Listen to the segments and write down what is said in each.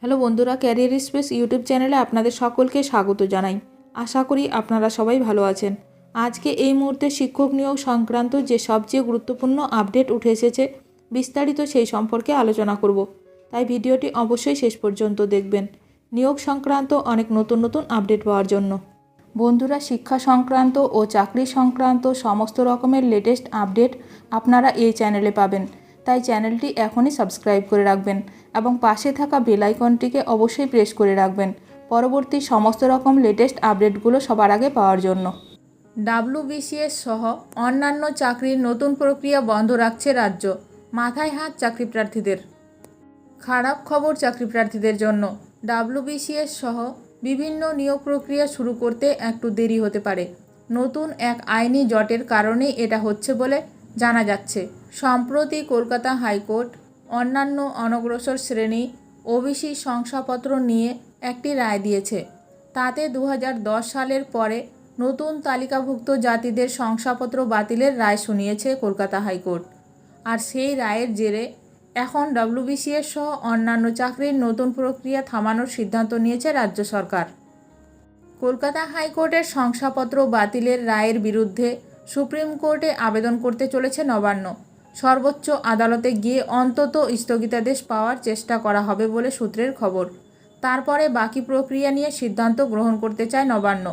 Hello বন্ধুরা, career space YouTube চ্যানেলে আপনাদের সকলকে স্বাগত জানাই। আশা করি আপনারা সবাই ভালো আছেন। আজকে এই মুহূর্তে শিক্ষক নিয়োগ সংক্রান্ত যে সবচেয়ে গুরুত্বপূর্ণ আপডেট উঠে এসেছে, বিস্তারিত সেই সম্পর্কে আলোচনা করব। তাই ভিডিওটি অবশ্যই শেষ পর্যন্ত দেখবেন নিয়োগ সংক্রান্ত অনেক নতুন নতুন আপডেট পাওয়ার জন্য। বন্ধুরা, শিক্ষা সংক্রান্ত ও চাকরি সংক্রান্ত সমস্ত রকমের লেটেস্ট আপডেট আপনারা এই চ্যানেলে পাবেন। তাই চ্যানেলটি এখনই সাবস্ক্রাইব করে রাখবেন এবং পাশে থাকা বেল আইকনটিকে অবশ্যই প্রেস করে রাখবেন পরবর্তী সমস্ত রকম লেটেস্ট আপডেটগুলো সবার আগে পাওয়ার জন্য। WBCS সহ অন্যান্য চাকরির নতুন প্রক্রিয়া বন্ধ রাখছে রাজ্য, মাথায় হাত চাকরি প্রার্থীদের। খারাপ খবর চাকরি প্রার্থীদের জন্য। WBCS সহ বিভিন্ন নিয়োগ প্রক্রিয়া শুরু করতে একটু দেরি হতে পারে। নতুন এক আইনি জটের কারণেই এটা হচ্ছে বলে জানা যাচ্ছে। সম্প্রতি কলকাতা হাইকোর্ট অন্যান্য অনগ্রসর শ্রেণী OBC শংসাপত্র নিয়ে একটি রায় দিয়েছে। তাতে 2010 সালের পরে নতুন তালিকাভুক্ত জাতিদের শংসাপত্র বাতিলের রায় শুনিয়েছে কলকাতা হাইকোর্ট। আর সেই রায়ের জেরে এখন WBCS সহ অন্যান্য চাকরির নতুন প্রক্রিয়া থামানোর সিদ্ধান্ত নিয়েছে রাজ্য সরকার। কলকাতা হাইকোর্টের শংসাপত্র বাতিলের রায়ের বিরুদ্ধে সুপ্রিম কোর্টে আবেদন করতে চলেছে নবান্ন। সর্বোচ্চ আদালতে গিয়ে অন্তত স্থগিতাদেশ পাওয়ার চেষ্টা করা হবে বলে সূত্রের খবর। তারপরে বাকি প্রক্রিয়া নিয়ে সিদ্ধান্ত গ্রহণ করতে চায় নবান্ন,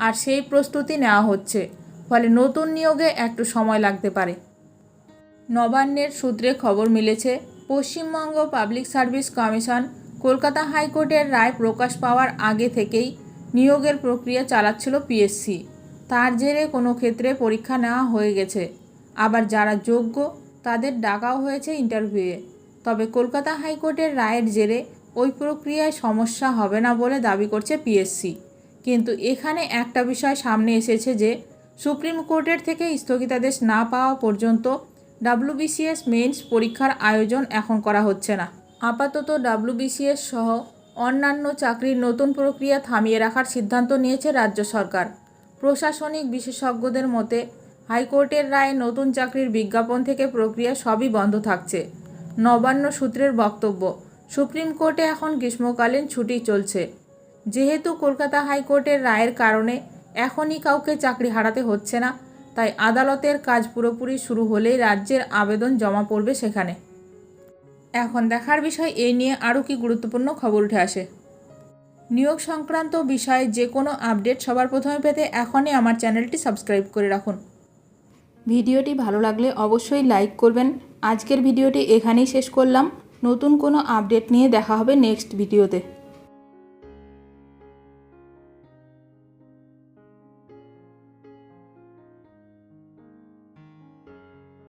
আর সেই প্রস্তুতি নেওয়া হচ্ছে। ফলে নতুন নিয়োগে একটু সময় লাগতে পারে। নবান্নের সূত্রে খবর মিলেছে, Paschimbanga public service commission Kolkata হাইকোর্টের রায় প্রকাশ পাওয়ার আগে থেকেই নিয়োগের প্রক্রিয়া চালাচ্ছিল PSC। তার জেরে কোনো ক্ষেত্রে পরীক্ষা নেওয়া হয়ে গেছে, আবার যারা যোগ্য তাদের ডাকাও হয়েছে ইন্টারভিউয়ে। তবে কলকাতা হাইকোর্টের রায়ের জেরে ওই প্রক্রিয়ায় সমস্যা হবে না বলে দাবি করছে PSC। কিন্তু এখানে একটা বিষয় সামনে এসেছে যে সুপ্রিম কোর্টের থেকে স্থগিতাদেশ না পাওয়া পর্যন্ত WBCS মেইনস পরীক্ষার আয়োজন এখন করা হচ্ছে না। আপাতত WBCS সহ অন্যান্য চাকরির নতুন প্রক্রিয়া থামিয়ে রাখার সিদ্ধান্ত নিয়েছে রাজ্য সরকার। প্রশাসনিক বিশেষজ্ঞদের মতে হাইকোর্টের রায়ে নতুন চাকরির বিজ্ঞাপন থেকে প্রক্রিয়া সবই বন্ধ থাকছে। নবান্ন সূত্রের বক্তব্য, সুপ্রিম কোর্টে এখন গ্রীষ্মকালীন ছুটি চলছে। যেহেতু কলকাতা হাইকোর্টের রায়ের কারণে এখনই কাউকে চাকরি হারাতে হচ্ছে না, তাই আদালতের কাজ পুরোপুরি শুরু হলেই রাজ্যের আবেদন জমা পড়বে সেখানে। এখন দেখার বিষয় এই নিয়ে আরও কি গুরুত্বপূর্ণ খবর উঠে আসে। নিয়োগ সংক্রান্ত বিষয়ে যে কোনো আপডেট সবার প্রথমে পেতে এখনই আমার চ্যানেলটি সাবস্ক্রাইব করে রাখুন। ভিডিওটি ভালো লাগলে অবশ্যই লাইক করবেন। আজকের ভিডিওটি এখানেই শেষ করলাম। নতুন কোনো আপডেট নিয়ে দেখা হবে নেক্সট ভিডিওতে।